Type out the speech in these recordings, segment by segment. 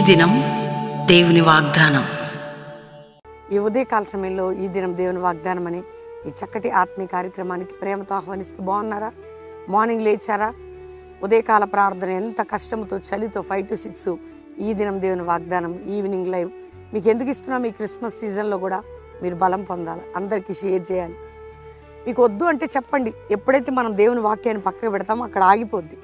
దినం దేవుని వాగ్దానం. ఈ ఉదయకాల సమయంలో ఈ దినం దేవుని వాగ్దానం అని ఈ చక్కటి ఆత్మీయ కార్యక్రమానికి ప్రేమతో ఆహ్వానిస్తూ బాగున్నారా? మార్నింగ్ లేచారా? ఉదయకాల ప్రార్థన ఎంత కష్టంతో చలితో 5 to 6 ఈ దినం దేవుని వాగ్దానం ఈవినింగ్ లైవ్ మీకు ఎందుకు ఇస్తున్నాం? ఈ క్రిస్మస్ సీజన్లో కూడా మీరు బలం పొందాలి, అందరికీ షేర్ చేయాలి. మీకు వద్దు అంటే చెప్పండి. ఎప్పుడైతే మనం దేవుని వాక్యాన్ని పక్కకు పెడతామో అక్కడ ఆగిపోద్ది.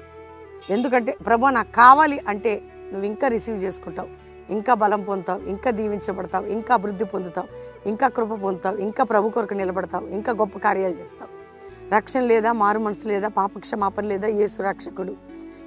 ఎందుకంటే ప్రభు నాకు కావాలి అంటే నువ్వు ఇంకా రిసీవ్ చేసుకుంటావు, ఇంకా బలం పొందుతావు, ఇంకా దీవించబడతావు, ఇంకా అభివృద్ధి పొందుతావు, ఇంకా కృప పొందుతావు, ఇంకా ప్రభు కొరకు నిలబడతావు, ఇంకా గొప్ప కార్యాలు చేస్తావు. రక్షణ లేదా, మారు మనసు లేదా, పాపక్షమాపణ లేదా, యేసు రక్షకుడు.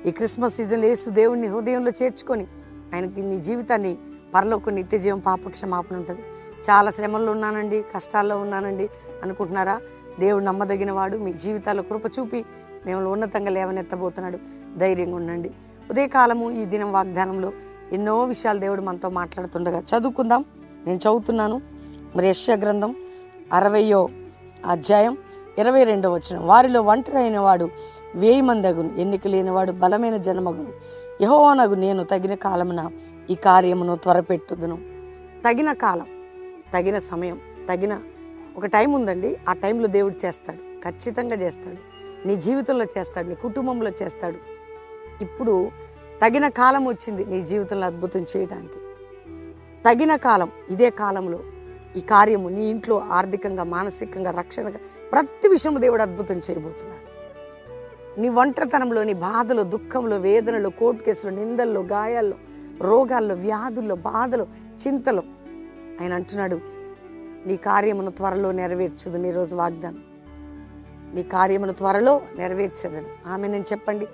ఈ క్రిస్మస్ సీజన్లో యేసు దేవుణ్ణి హృదయంలో చేర్చుకొని ఆయనకి నీ జీవితాన్ని పరలోక నిత్య జీవం పాపక్షమాపణ ఉంటుంది. చాలా శ్రమల్లో ఉన్నానండి, కష్టాల్లో ఉన్నానండి అనుకుంటున్నారా? దేవుడు నమ్మదగిన వాడు. మీ జీవితాల్లో కృప చూపి మిమ్మల్ని ఉన్నతంగా లేవనెత్తబోతున్నాడు. ధైర్యంగా ఉండండి. ఉదయకాలము ఈ దినం వాగ్దానంలో ఎన్నో విషయాలు దేవుడు మనతో మాట్లాడుతుండగా చదువుకుందాం. నేను చదువుతున్నాను. మరి యెషయా గ్రంథం 60వ అధ్యాయం 22వ వచనం. వారిలో ఒంటరి అయిన వాడు 1000 మంది అగును, ఎన్నిక లేనివాడు బలమైన జనమగును. యెహోవానగు నేను తగిన కాలమున ఈ కార్యమును త్వరపెట్టుదును. తగిన కాలం, తగిన సమయం, తగిన ఒక టైం ఉందండి. ఆ టైంలో దేవుడు చేస్తాడు, ఖచ్చితంగా చేస్తాడు. నీ జీవితంలో చేస్తాడు, నీ కుటుంబంలో చేస్తాడు. ఇప్పుడు తగిన కాలం వచ్చింది నీ జీవితంలో అద్భుతం చేయడానికి. తగిన కాలం, ఇదే కాలంలో ఈ కార్యము నీ ఇంట్లో ఆర్థికంగా, మానసికంగా, రక్షణగా ప్రతి విషయంలో దేవుడు అద్భుతం చేయబోతున్నాడు. నీ ఒంటరితనంలో, నీ బాధలో, దుఃఖంలో, వేదనలో, కోర్టు కేసులో, నిందల్లో, గాయాల్లో, రోగాల్లో, వ్యాధుల్లో, బాధలో, చింతలో ఆయన అంటున్నాడు, నీ కార్యమును త్వరలో నెరవేర్చదు. నీ రోజు వాగ్దానం, నీ కార్యమును త్వరలో నెరవేర్చదని ఆమె నేను చెప్పండి.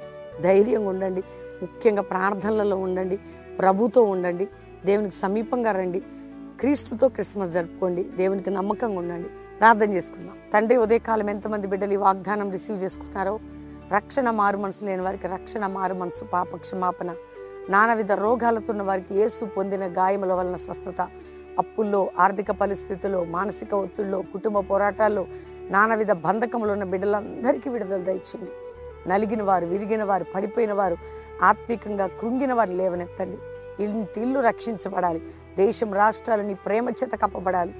ధైర్యంగా ఉండండి. ముఖ్యంగా ప్రార్థనలలో ఉండండి, ప్రభుతో ఉండండి, దేవునికి సమీపంగా రండి, క్రీస్తుతో క్రిస్మస్ జరుపుకోండి, దేవునికి నమ్మకంగా ఉండండి. ప్రార్థన చేసుకుందాం. తండ్రి, ఉదయకాలం ఎంతమంది బిడ్డలు ఈ వాగ్దానం రిసీవ్ చేసుకున్నారో, రక్షణ మారు మనసు లేని వారికి రక్షణ, మారు మనసు, పాపక్షమాపణ, నానావిధ రోగాలతో ఉన్న వారికి యేసు పొందిన గాయముల వలన స్వస్థత, అప్పుల్లో, ఆర్థిక పరిస్థితుల్లో, మానసిక ఒత్తిడిలో, కుటుంబ పోరాటాల్లో, నానావిధ బంధకములు ఉన్న బిడ్డలందరికీ విడుదల దయచేయండి. నలిగిన వారు, విరిగిన వారు, పడిపోయిన వారు, ఆత్మీకంగా కృంగిన వారిని లేవనెత్తండి. ఇల్లు రక్షించబడాలి. దేశం, రాష్ట్రాలు నీ ప్రేమ చేత కప్పబడాలి.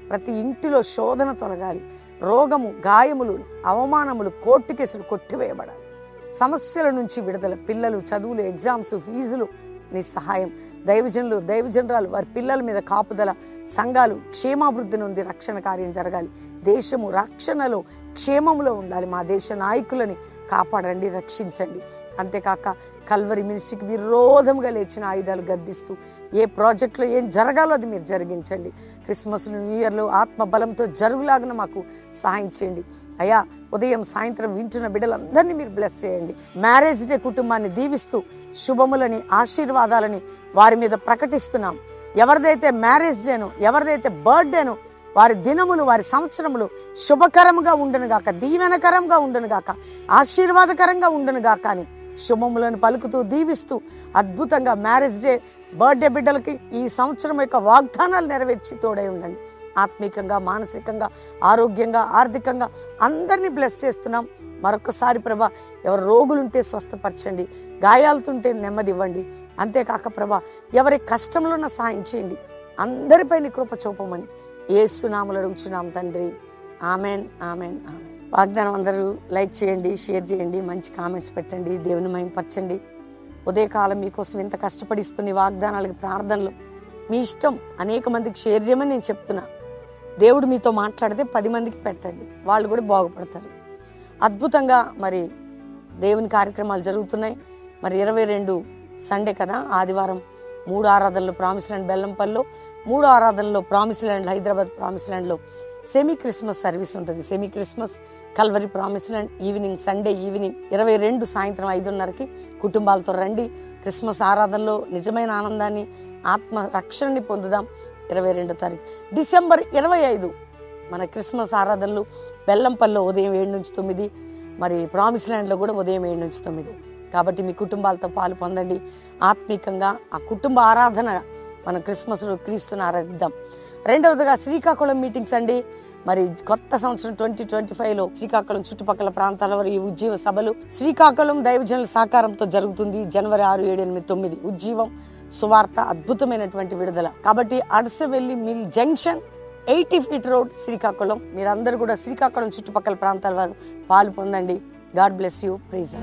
ప్రతి ఇంటిలో శోధన తొలగాలి. రోగము, గాయములు, అవమానములు, కోర్టు కేసులు కొట్టివేయబడాలి. సమస్యల నుంచి విడుదల. పిల్లలు చదువులు, ఎగ్జామ్స్, ఫీజులు నీ సహాయం. దైవజనులు, దైవజనరాలు వారి పిల్లల మీద కాపుదల. సంఘాలు క్షేమాభివృద్ధి నుండి రక్షణ కార్యం జరగాలి. దేశము రక్షణలో, క్షేమంలో ఉండాలి. మా దేశ నాయకులని కాపాడండి, రక్షించండి. అంతేకాక కల్వరి మినిస్ట్రీకి విరోధంగా లేచిన ఆయుధాలు గద్దిస్తూ ఏ ప్రాజెక్టులో ఏం జరగాలో అది మీరు జరిగించండి. క్రిస్మస్, న్యూ ఇయర్లో ఆత్మ బలంతో జరుగులాగా మాకు సహాయం చేయండి అయ్యా. ఉదయం సాయంత్రం వింటున్న బిడ్డలందరినీ మీరు బ్లెస్ చేయండి. మ్యారేజ్ డే కుటుంబాన్ని దీవిస్తూ శుభములని, ఆశీర్వాదాలని వారి మీద ప్రకటిస్తున్నాం. ఎవరిదైతే మ్యారేజ్ డేను, ఎవరిదైతే బర్త్డేను, వారి దినములు, వారి సంవత్సరములు శుభకరంగా ఉండను గాక, దీవెనకరంగా ఉండను గాక, ఆశీర్వాదకరంగా ఉండను గాక అని శుభములను పలుకుతూ దీవిస్తూ అద్భుతంగా మ్యారేజ్ డే, బర్త్డే బిడ్డలకి ఈ సంవత్సరం యొక్క వాగ్దానాలు నెరవేర్చి తోడై ఉండండి. ఆత్మీకంగా, మానసికంగా, ఆరోగ్యంగా, ఆర్థికంగా అందరినీ బ్లెస్ చేస్తున్నాం. మరొకసారి ప్రభా, ఎవరు రోగులుంటే స్వస్థపరచండి, గాయాలతుంటే నెమ్మది ఇవ్వండి. అంతేకాక ప్రభా, ఎవరి కష్టంలో ఉన్న సాయం చేయండి. అందరిపై నీ కృప చూపమని యేసు నామములో అడుగుచున్నాం తండ్రి. Amen, amen, amen. వాగ్దానం అందరూ లైక్ చేయండి, షేర్ చేయండి, మంచి కామెంట్స్ పెట్టండి, దేవుని మహిమపరచండి. ఉదయకాలం మీకోసం ఎంత కష్టపడిస్తున్న వాగ్దానాలకి, ప్రార్థనలు మీ ఇష్టం. అనేక మందికి షేర్ చేయమని నేను చెప్తున్నా. దేవుడు మీతో మాట్లాడితే 10 మందికి పెట్టండి, వాళ్ళు కూడా బాగుపడతారు. అద్భుతంగా మరి దేవుని కార్యక్రమాలు జరుగుతున్నాయి. మరి 22 సండే కదా, ఆదివారం 3 ఆరాధనలు ప్రామిస్ ల్యాండ్ బెల్లంపల్లిలో, 3 ఆరాధనలో ప్రామిస్ ల్యాండ్ హైదరాబాద్ ప్రామిస్ ల్యాండ్లో సెమీ క్రిస్మస్ సర్వీస్ ఉంటుంది. Semi Christmas Calvary promise land evening, Sunday evening 22 సాయంత్రం 5:30కి కుటుంబాలతో రండి. క్రిస్మస్ ఆరాధనలో నిజమైన ఆనందాన్ని, ఆత్మ రక్షణని పొందుదాం. 22వ తారీఖు డిసెంబర్ 25 మన క్రిస్మస్ ఆరాధనలు బెల్లంపల్లిలో ఉదయం 7 నుంచి 9, మరి ప్రామిస్ ల్యాండ్లో కూడా ఉదయం 7 నుంచి 9. కాబట్టి మీ కుటుంబాలతో పాలు పొందండి. ఆత్మీకంగా ఆ కుటుంబ ఆరాధన మన క్రిస్మస్లో క్రీస్తుని ఆరాధిద్దాం. రెండవదిగా శ్రీకాకుళం మీటింగ్స్ అండి. మరి కొత్త సంవత్సరం 2025లో శ్రీకాకుళం చుట్టుపక్కల ప్రాంతాల వారి ఉజ్జీవ సభలు శ్రీకాకుళం దైవజనుల సహకారంతో జరుగుతుంది. జనవరి 6, 7, 8, 9 ఉజ్జీవం సువార్త, అద్భుతమైనటువంటి విడుదల. కాబట్టి Adasavelli mill junction 80 feet road, Srikakulam. మీరందరూ కూడా శ్రీకాకుళం చుట్టుపక్కల ప్రాంతాల వారు పాలు పొందండి. God bless you. ప్రైజ్.